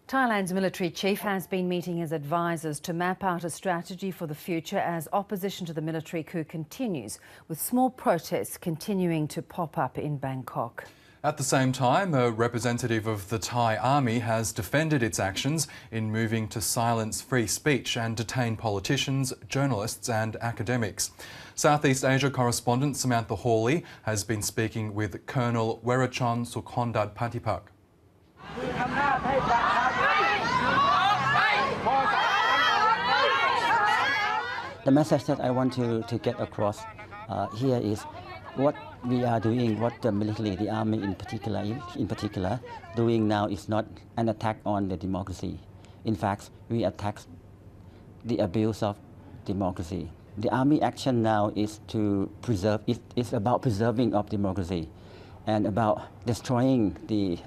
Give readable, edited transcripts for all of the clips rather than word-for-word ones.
Thailand's military chief has been meeting his advisers to map out a strategy for the future as opposition to the military coup continues, with small protests continuing to pop up in Bangkok. At the same time, a representative of the Thai army has defended its actions in moving to silence free speech and detain politicians, journalists and academics. Southeast Asia correspondent Samantha Hawley has been speaking with Colonel Werachon Sukhondat Patipak. The message that I want to get across here is what we are doing, what the military, the army in particular, doing now is not an attack on the democracy. In fact, we attack the abuse of democracy. The army action now is to preserve, it's about preserving of democracy and about destroying the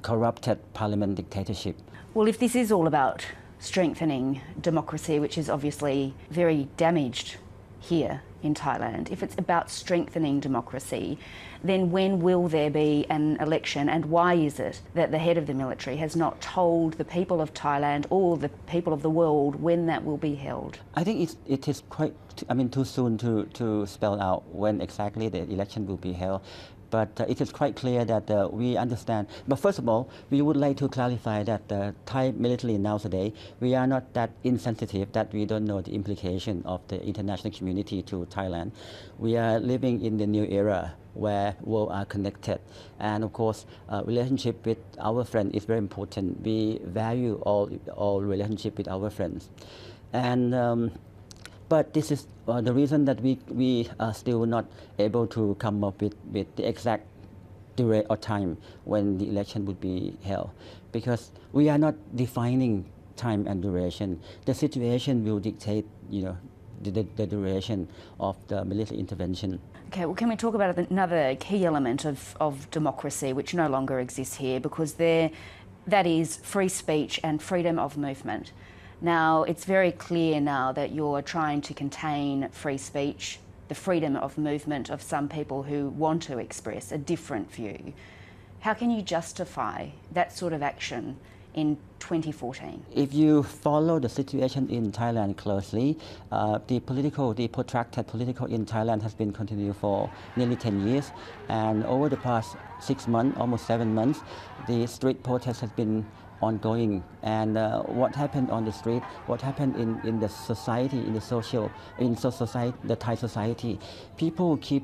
corrupted parliament dictatorship. Well, if this is all about strengthening democracy, which is obviously very damaged here in Thailand, if it's about strengthening democracy, then when will there be an election, and why is it that the head of the military has not told the people of Thailand or the people of the world when that will be held? I think it is quite, too soon to spell out when exactly the election will be held. But it is quite clear that we understand. But first of all, we would like to clarify that the Thai military nowadays, we are not that insensitive that we don't know the implication of the international community to Thailand. We are living in the new era where worlds are connected. And of course, relationship with our friends is very important. We value all relationship with our friends. And but this is the reason that we are still not able to come up with the exact date or time when the election would be held, because we are not defining time and duration. The situation will dictate, the duration of the military intervention. Okay, well, can we talk about another key element of democracy which no longer exists here, because that is free speech and freedom of movement. Now, it's very clear now that you're trying to contain free speech, the freedom of movement of some people who want to express a different view. How can you justify that sort of action in 2014? If you follow the situation in Thailand closely, the protracted political in Thailand has been continued for nearly 10 years. And over the past 6 months, almost 7 months, the street protest has been ongoing. And what happened on the street, what happened in the society, the Thai society, people keep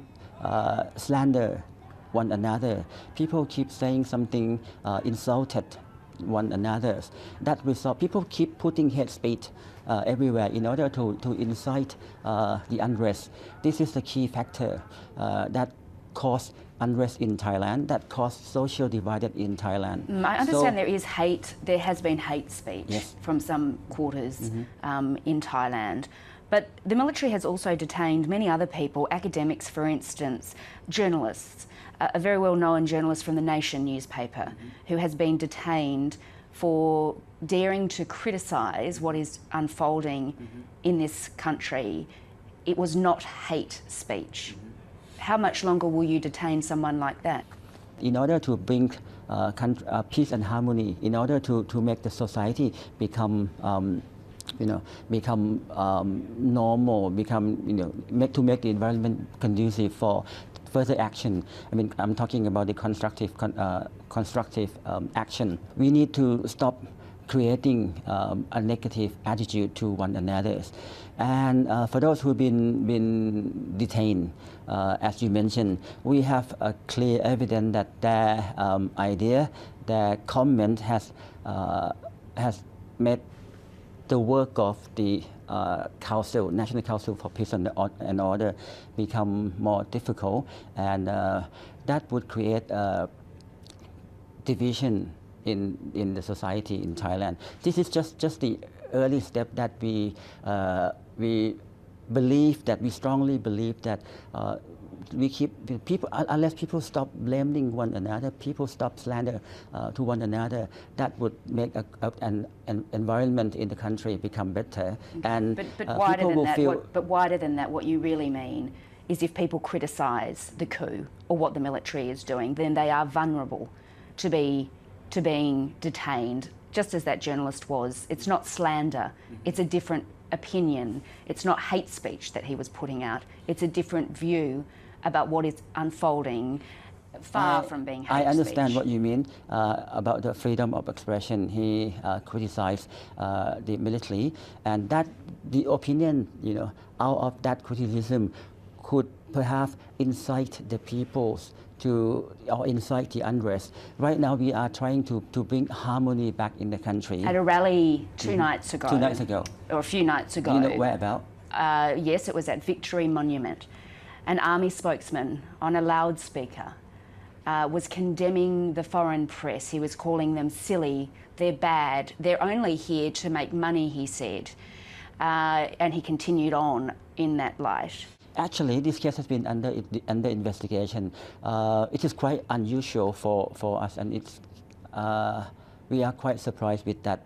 slander one another. People keep saying something insulted one another. That result, people keep putting hate speech everywhere in order to incite the unrest. This is the key factor that caused unrest in Thailand, that caused social divided in Thailand. I understand there has been hate speech, yes, from some quarters in Thailand. But the military has also detained many other people, academics for instance, journalists. A very well-known journalist from the Nation newspaper who has been detained for daring to criticise what is unfolding in this country. It was not hate speech. How much longer will you detain someone like that? In order to bring peace and harmony, in order to make the society become normal, to make the environment conducive for further action. I'm talking about the constructive action. We need to stop creating a negative attitude to one another. And for those who've been detained, as you mentioned, we have a clear evidence that their idea, their comment has made the work of the National Council for Peace and Order become more difficult, and that would create a division in the society in Thailand. This is just the early step that we strongly believe that we keep people, unless people stop blaming one another, people stop slander to one another, that would make an environment in the country become better. And but wider than that, what you really mean is if people criticise the coup or what the military is doing, then they are vulnerable to being detained, just as that journalist was. It's not slander, it's a different opinion. It's not hate speech that he was putting out. It's a different view about what is unfolding, far from being hate speech. I understand what you mean about the freedom of expression. He criticized the military, and that the opinion, out of that criticism could perhaps incite the peoples or incite the unrest. Right now, we are trying to bring harmony back in the country. At a rally two nights ago. 2 nights ago. Or a few nights ago. Do you know where about? Yes, it was at Victory Monument. An army spokesman on a loudspeaker was condemning the foreign press. He was calling them silly, they're bad, they're only here to make money, he said. And he continued on in that light. Actually, this case has been under investigation. It is quite unusual for us, and it's we are quite surprised with that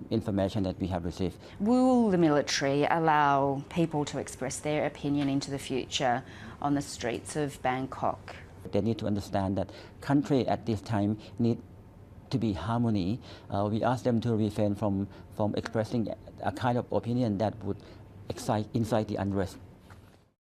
information that we have received. Will the military allow people to express their opinion into the future on the streets of Bangkok? They need to understand that country at this time need to be harmony. We ask them to refrain from expressing a kind of opinion that would incite the unrest.